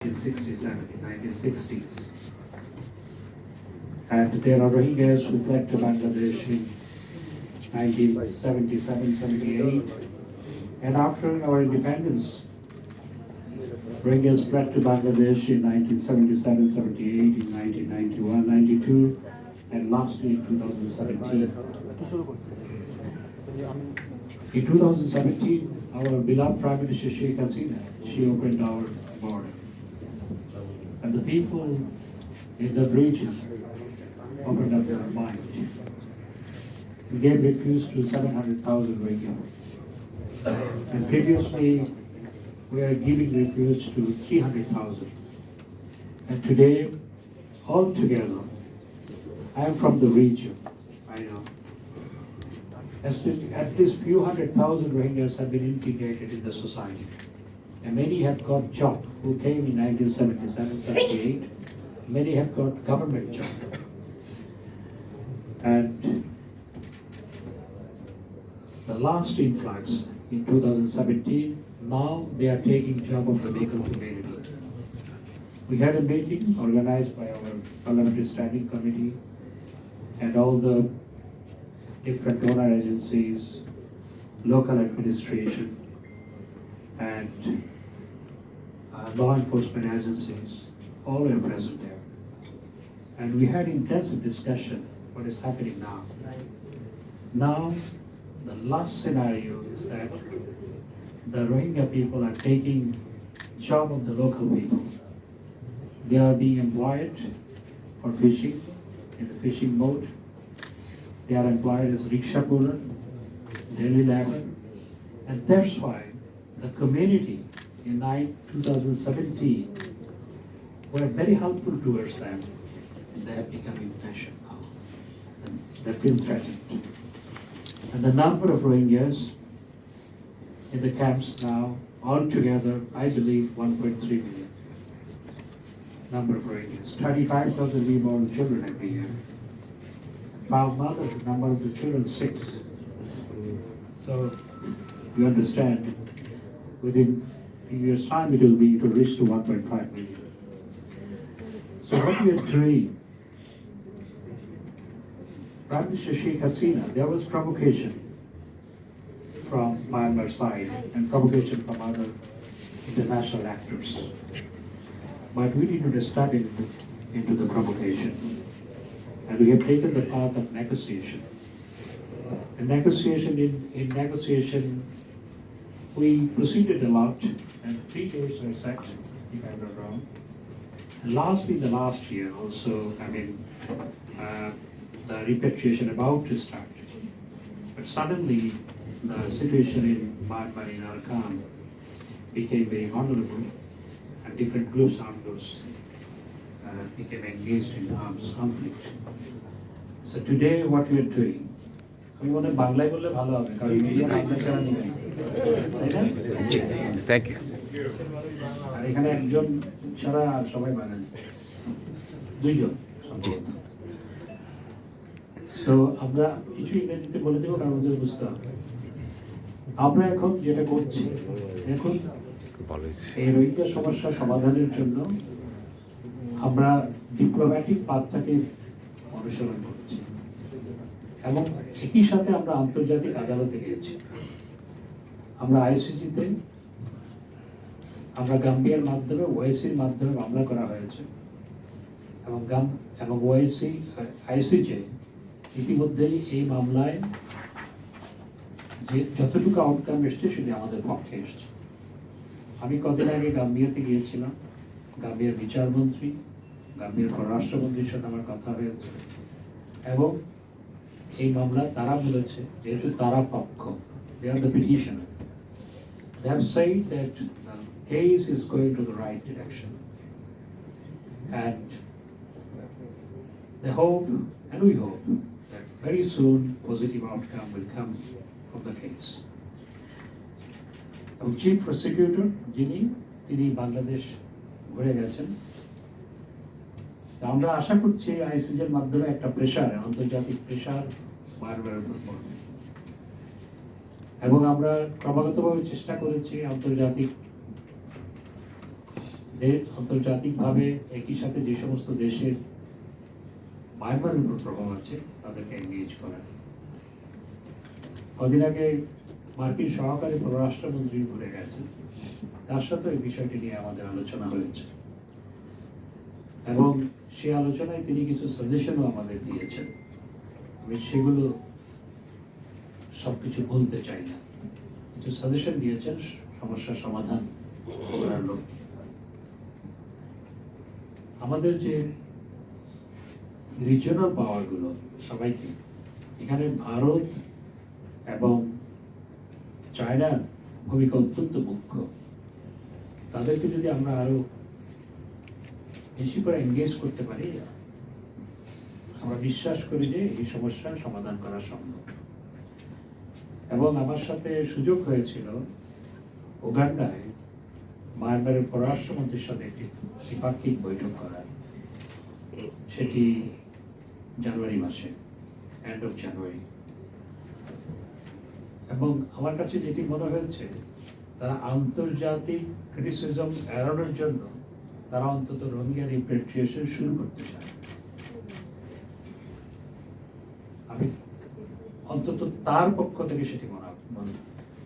1967, 1960s. And there are Rohingyas who fled to Bangladesh in 1977, 78. And after our independence, Rohingyas fled to Bangladesh in 1977, 78, in 1991, 92, and lastly in 2017. In 2017, our beloved Prime Minister Sheikh Hasina, she opened our border. And the people in the region opened up their mind. We gave refuge to 700,000 Rohingya. And previously, we are giving refuge to 300,000. And today, all together, I am from the region, I know. At least few 100,000 Rohingyas have been integrated in the society. And many have got job who came in 1977, 78. Many have got government job. And the last influx in 2017, now they are taking job of the local community. We had a meeting organized by our Parliamentary Standing Committee and all the different donor agencies, local administration, and law enforcement agencies, all are present there. And we had intensive discussion what is happening now. Now, the last scenario is that the Rohingya people are taking job of the local people. They are being employed for fishing, in the fishing boat. They are employed as rickshaw puller, daily labor. And that's why the community in 2017 were very helpful towards them. They have become impatient now. And they feel threatened. And the number of Rohingyas in the camps now, altogether, I believe 1.3 million. Number of Rohingyas. 35,000 newborn children every year. Found mother, the number of the children, 6. So you understand, within a year's time it will reach to 1.5 million. So what we are doing, Prime Minister Sheikh Hasina, there was provocation from Myanmar side and provocation from other international actors. But we need to step into the provocation. And we have taken the path of negotiation. And in negotiation, we proceeded a lot, and 3 days were set, if I'm not wrong. And lastly, the last year also, the repatriation about to start. But suddenly, the situation in Myanmar, in Arakan, became very vulnerable, and different groups, armed groups, became engaged in arms conflict. So today, what we are doing, আমি মনে বাংলায় বললে ভালো হবে কারণ media Bangla ছাড়া নেই, তাই না? Thank you. আর এখানে একজন ছাড়া আর সবাই বাঙালি, 2 জন। তো আমরা কিছু ইংরেজিতে বলে দেবো কারণ ওদের বুঝতে হবে। আমরা এখন যেটা করছি, দেখুন এই রোহিঙ্গা সমস্যা সমাধানের জন্য আমরা ডিপ্লোম্যাটিক পাথটাকে অনুসরণ করছি এবং একই সাথে আমরা আন্তর্জাতিক আদালতে গিয়েছি। আমরা আইসিজিতে, আমরা গাম্বিয়ার মাধ্যমে, ওআইসির মাধ্যমে মামলা করা হয়েছে এবং ওআইসি, আইসিজে ইতিমধ্যেই এই মামলায় যে যতটুকু আউটকাম এসছে সেটি আমাদের পক্ষে এসছে। আমি কদিন আগে গাম্বিয়াতে গিয়েছিলাম, গাম্বিয়ার বিচারমন্ত্রী, গাম্বিয়ার পররাষ্ট্রমন্ত্রীর সাথে আমার কথা হয়েছে এবং এই মামলা তারা বলেছে যেহেতু তারা পক্ষ, they are the petitioner, they have said that the case is going to the right direction and they hope and we hope that very soon positive outcome will come from the case. এবং chief prosecutor তিনি বাংলাদেশ ঘুরে গেছেন। আমরা আশা করছি আইসিজের মাধ্যমে একটা pressure, আন্তর্জাতিক pressure বারবার পড়বে এবং আমরা ক্রমাগতভাবে চেষ্টা করেছি আন্তর্জাতিক আন্তর্জাতিকভাবে একই সাথে যে সমস্ত দেশের মায়ানমারের উপর প্রভাব আছে তাদেরকে এনগেজ করা। কদিন আগে মার্কিন সহকারী পররাষ্ট্রমন্ত্রী ঘুরে গেছেন, তার সাথে এই বিষয়টি নিয়ে আমাদের আলোচনা হয়েছে এবং সেই আলোচনায় তিনি কিছু সাজেশনও আমাদের দিয়েছেন। আমি সেগুলো সবকিছু বলতে চাই না, কিছু সাজেশন দিয়েছেন সমস্যার সমাধান করার লক্ষ্যে। আমাদের যে রিজিওনাল পাওয়ারগুলো সবাইকে, এখানে ভারত এবং চায়নার ভূমিকা অত্যন্ত মুখ্য। তাদেরকে যদি আমরা আরো বেশি করে এনগেজ করতে পারি, আমরা বিশ্বাস করি যে এই সমস্যার সমাধান করা সম্ভব। এবং আমার সাথে সুযোগ হয়েছিল উগান্ডায় মায়ানমারের পররাষ্ট্রমন্ত্রীর সাথে একটি দ্বিপাক্ষিক বৈঠক করার। সেটি জানুয়ারি মাসে, এন্ড অফ জানুয়ারি। এবং আমার কাছে যেটি মনে হয়েছে, তারা আন্তর্জাতিক ক্রিটিসিজম এড়ানোর জন্য তারা অন্তত রোহিঙ্গা রিপ্যাট্রিয়েশন শুরু করতে চায়। আমি অন্তত তার পক্ষ থেকে সেটি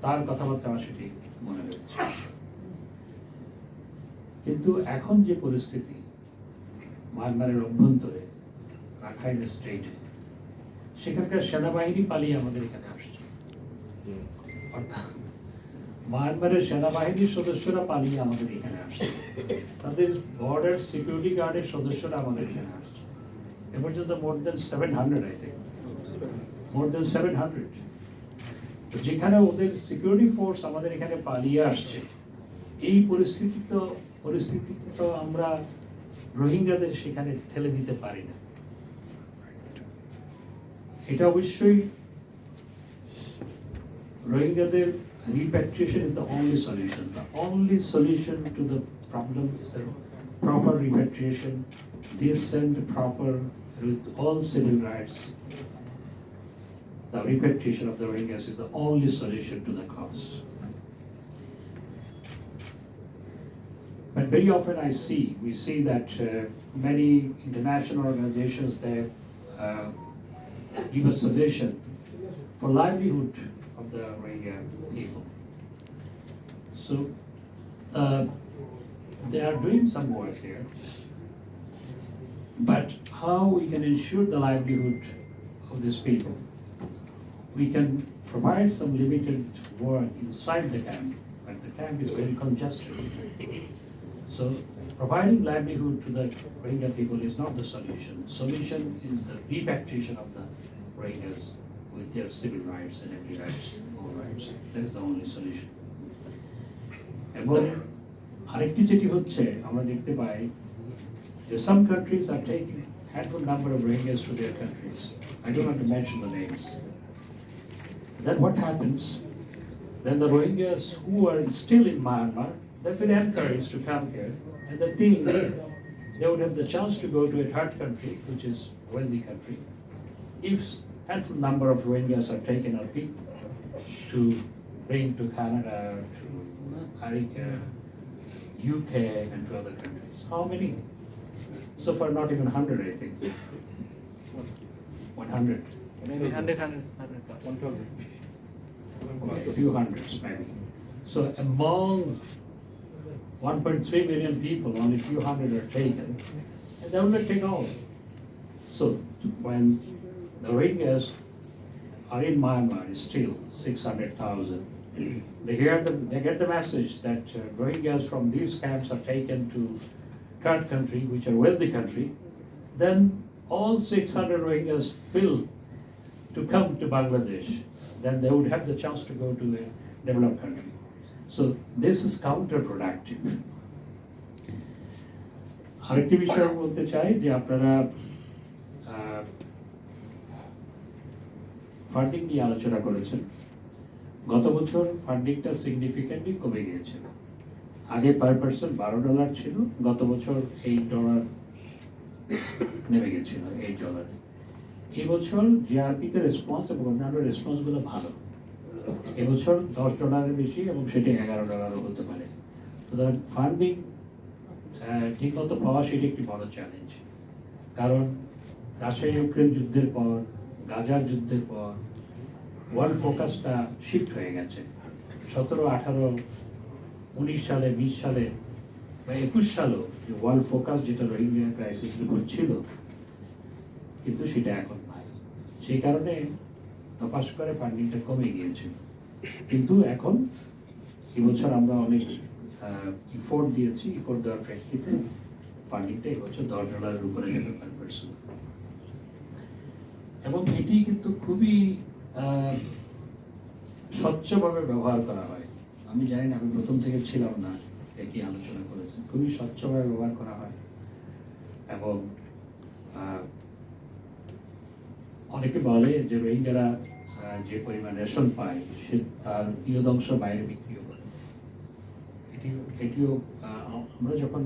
তার কথাবার্তা আমার সেটি মনে হয়েছে। কিন্তু এখন যে পরিস্থিতি মায়ানমারের অভ্যন্তরে, রাখাইন স্টেটে, সেখানকার সেনাবাহিনী পালিয়ে আমাদের এখানে আসছে। অর্থাৎ মায়ানমারের সেনাবাহিনীর সদস্যরা পালিয়ে আমাদের এখানে আসছে, তাদের বর্ডার সিকিউরিটি গার্ডের সদস্যরা আমাদের এখানে আসছে। এ পর্যন্ত মোর দেন 700, আই থিংক মোর দেন 700। যেখানে ওদের সিকিউরিটি ফোর্স আমাদের এখানে পালিয়ে আসছে, এই পরিস্থিতিতে তো আমরা রোহিঙ্গাদের সেখানে ঠেলে দিতে পারি না। এটা অবশ্যই রোহিঙ্গাদের repatriation is the only solution. The only solution to the problem is the proper repatriation, decent, proper, with all civil rights. The repatriation of the Rohingyas is the only solution to the cause. But very often we see that many international organizations, they give a suggestion for livelihood of the Rohingya people. So they are doing some work here, but how we can ensure the livelihood of these people? We can provide some limited work inside the camp, but the camp is very congested. So providing livelihood to the Rohingya people is not the solution. The solution is the repatriation of the Rohingyas with their civil rights and every rights, all rights. That is the only solution. এবং আরেকটি যেটি হচ্ছে, আমরা দেখতে পাই যে some countries are taking handful number of Rohingyas to their countries. I don't want to mention the names. Then what happens? Then the Rohingyas who are still in Myanmar, they feel encouraged to come here, and they think they would have the chance to go to a third country, which is a wealthy country, if handful number of Rohingyas are taken or picked to bring to Canada, to America, UK, and to other countries. How many? So far, not even 100, I think. 100. 1,000. Okay, a few hundreds maybe. So among 1.3 million people, only few hundred are taken, and they will not take all. So when the Rohingyas are in Myanmar, is still 600,000. They get the message that Rohingyas from these camps are taken to third country, which are wealthy country. Then all 600 Rohingyas fill to come to Bangladesh. Then they would have the chance to go to a developed country. So this is counterproductive. আরেকটি বিষয় বলতে চাই যে আপনারা funding নিয়ে আলোচনা করেছেন। গত বছর ফান্ডিংটা সিগনিফিক্যান্টলি কমে গিয়েছিল। আগে পার পার্সন $12 ছিল, গত বছর $8 নেমে গেছিল, $8। এই বছর জিআরপিতে রেসপন্স এবং অন্যান্য রেসপন্সগুলো ভালো। এবছর $10 বেশি এবং সেটি $11 হতে পারে। সুতরাং ফান্ডিং ঠিকমতো পাওয়া সেটি একটি বড় চ্যালেঞ্জ। কারণ রাশিয়া ইউক্রেন যুদ্ধের পর, গাজার যুদ্ধের পর ওয়ার্ল্ড ফোকাসটা শিফট হয়ে গেছে। 17, 18, 19 সালে, 20 সালে বা 21 সালেও যে ওয়ার্ল্ড ফোকাস যেটা রোহিঙ্গা ক্রাইসিসের উপর ছিল, কিন্তু সেটা এখন নাই। সেই কারণে তপাস করে ফান্ডিংটা কমে গিয়েছিল। কিন্তু এখন এবছর আমরা অনেক ইফোর্ট দিয়েছি। ইফোর্ট দেওয়ার প্রেক্ষিতে ফান্ডিংটা এবছর $10 উপরে যেতে পারবে। এবং এটি কিন্তু খুবই স্বচ্ছভাবে ব্যবহার করা হয়। আমি জানি না, আমি প্রথম থেকে ছিলাম না, একই আলোচনা করেছেন, খুবই স্বচ্ছভাবে ব্যবহার করা হয়। এবং অনেকে বলে যে রোহিঙ্গারা যে পরিমাণ রেশন পায় সে তার ইয়দংশ বাইরে বিক্রিও করে। এটিও আমরা যখন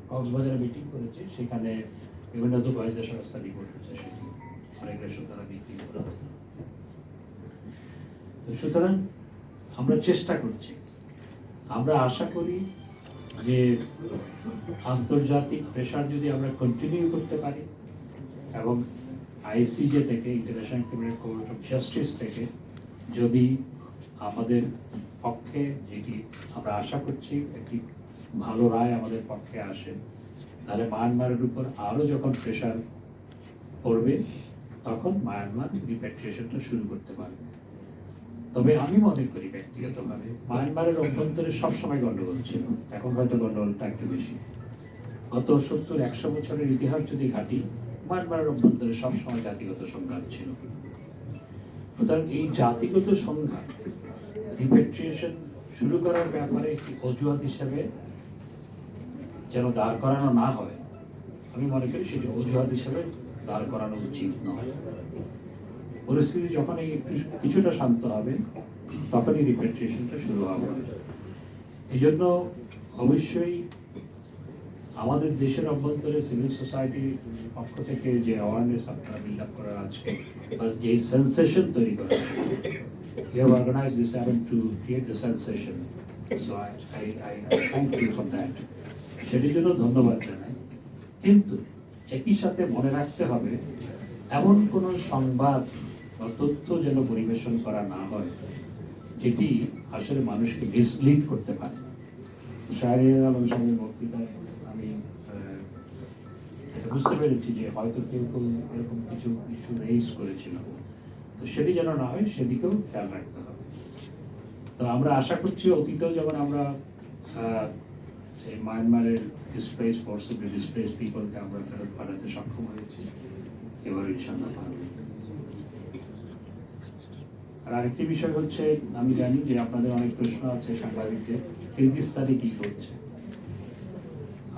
কক্সবাজারে মিটিং করেছি, সেখানে বিভিন্ন গোয়েন্দা সংস্থা রিপোর্ট হচ্ছে, সেটি অনেক রেশন তারা বিক্রি করে। সুতরাং আমরা চেষ্টা করছি, আমরা আশা করি যে আন্তর্জাতিক প্রেশার যদি আমরা কন্টিনিউ করতে পারি এবং আইসিজে থেকে, international criminal court of justice থেকে যদি আমাদের পক্ষে, যেটি আমরা আশা করছি একটি ভালো রায় আমাদের পক্ষে আসে, তাহলে মায়ানমারের উপর আরও যখন প্রেশার পড়বে তখন মায়ানমার রিপ্যাট্রিয়েশনটা শুরু করতে পারবে। তবে আমি মনে করি ব্যক্তিগতভাবে মায়ানমারের অভ্যন্তরে সবসময় গন্ডগোল ছিল, এখন হয়তো গন্ডগোলটা একটু বেশি। গত 70-100 বছরের ইতিহাস যদি ঘাঁটি, মায়ানমারের অভ্যন্তরে সবসময় জাতিগত সংঘাত ছিল। সুতরাং এই জাতিগত সংঘাত রিপ্যাট্রিয়েশন শুরু করার ব্যাপারে একটি অজুহাত হিসেবে যেন দাঁড় করানো না হয়, আমি মনে করি সেটি অজুহাত হিসেবে দাঁড় করানো উচিত নয়। পরিস্থিতি যখন কিছুটা শান্ত হবে তখনই রিপ্যাট্রিয়েশনটা শুরু হবে। এই জন্য অবশ্যই আমাদের দেশের অভ্যন্তরে সিভিল সোসাইটির পক্ষ থেকে যে অ্যাওয়ারনেস আপনারা বিল্ড আপ করার আজকে, বা যে সেন্সেশন তৈরি করা, you have organized this event to create the sensation, so I thank you for that. সেটির জন্য ধন্যবাদ জানাই। কিন্তু একই সাথে মনে রাখতে হবে, এমন কোনো সংবাদ বা তথ্য যেন পরিবেশন করা না হয় যেটি আসলে মানুষকে মিসলিড করতে পারে। শাহরিয়ার আলম সাহেবের বক্তৃতায় আমি বুঝতে পেরেছি যে হয়তো কেউ এরকম কিছু ইস্যু রেইজ করেছিল, তো সেটি যেন না হয় সেদিকেও খেয়াল রাখতে হবে। তো আমরা আশা করছি অতীতেও যেমন আমরা এই মায়ানমারের ডিসপ্লেস ফোর্সিবলি ডিসপ্লেস পিপলকে আমরা ফেরত পাঠাতে সক্ষম হয়েছি, এবার ইনশাআল্লাহ পারব। আর আরেকটি বিষয় হচ্ছে, আমি জানি যে আপনাদের অনেক প্রশ্ন আছে সাংবাদিকদের, কিরগিজস্তানে কি করছে।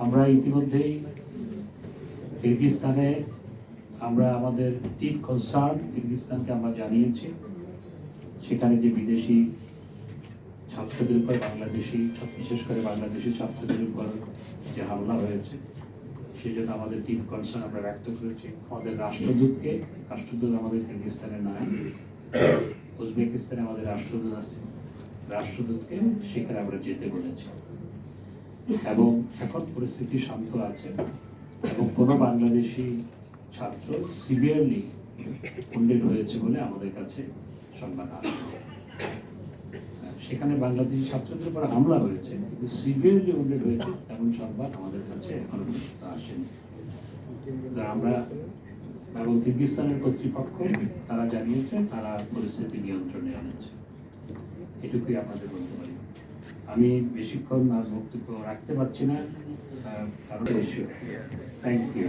আমরা ইতিমধ্যেই কিরগিজস্তানে আমরা আমাদের ডিপ কনসার্ন কিরগিজস্তানকে আমরা জানিয়েছি। সেখানে যে বিদেশি ছাত্রদের উপর বাংলাদেশি, বিশেষ করে বাংলাদেশি ছাত্রদের উপর যে হামলা হয়েছে, সেই জন্য আমাদের ডিপ কনসার্ন আমরা ব্যক্ত করেছি। আমাদের রাষ্ট্রদূত আমাদের কিরগিজস্তানে নাই, উজবেকিস্তানে আমাদের রাষ্ট্রদূত আছে, রাষ্ট্রদূতকে সেখানে আমরা যেতে বলেছি। এবং এখন পরিস্থিতি শান্ত আছে এবং কোনো বাংলাদেশি ছাত্র সিভিয়ারলি উন্ডেড হয়েছে বলে আমাদের কাছে সংবাদ আসে। সেখানে বাংলাদেশি ছাত্রদের উপর হামলা হয়েছে, কিন্তু সিভিয়ারলি উন্ডেড হয়েছে তেমন সংবাদ আমাদের কাছে এখনো পর্যন্ত আসেনি। আমরা এবং কিরগিজস্তানের কর্তৃপক্ষ তারা জানিয়েছে তারা পরিস্থিতি নিয়ন্ত্রণে এনেছে, এটুকুই আপনাদের বলতে পারি। আমি বেশিক্ষণ আজ বক্তব্য রাখতে পারছি না, কারণ থ্যাংক ইউ।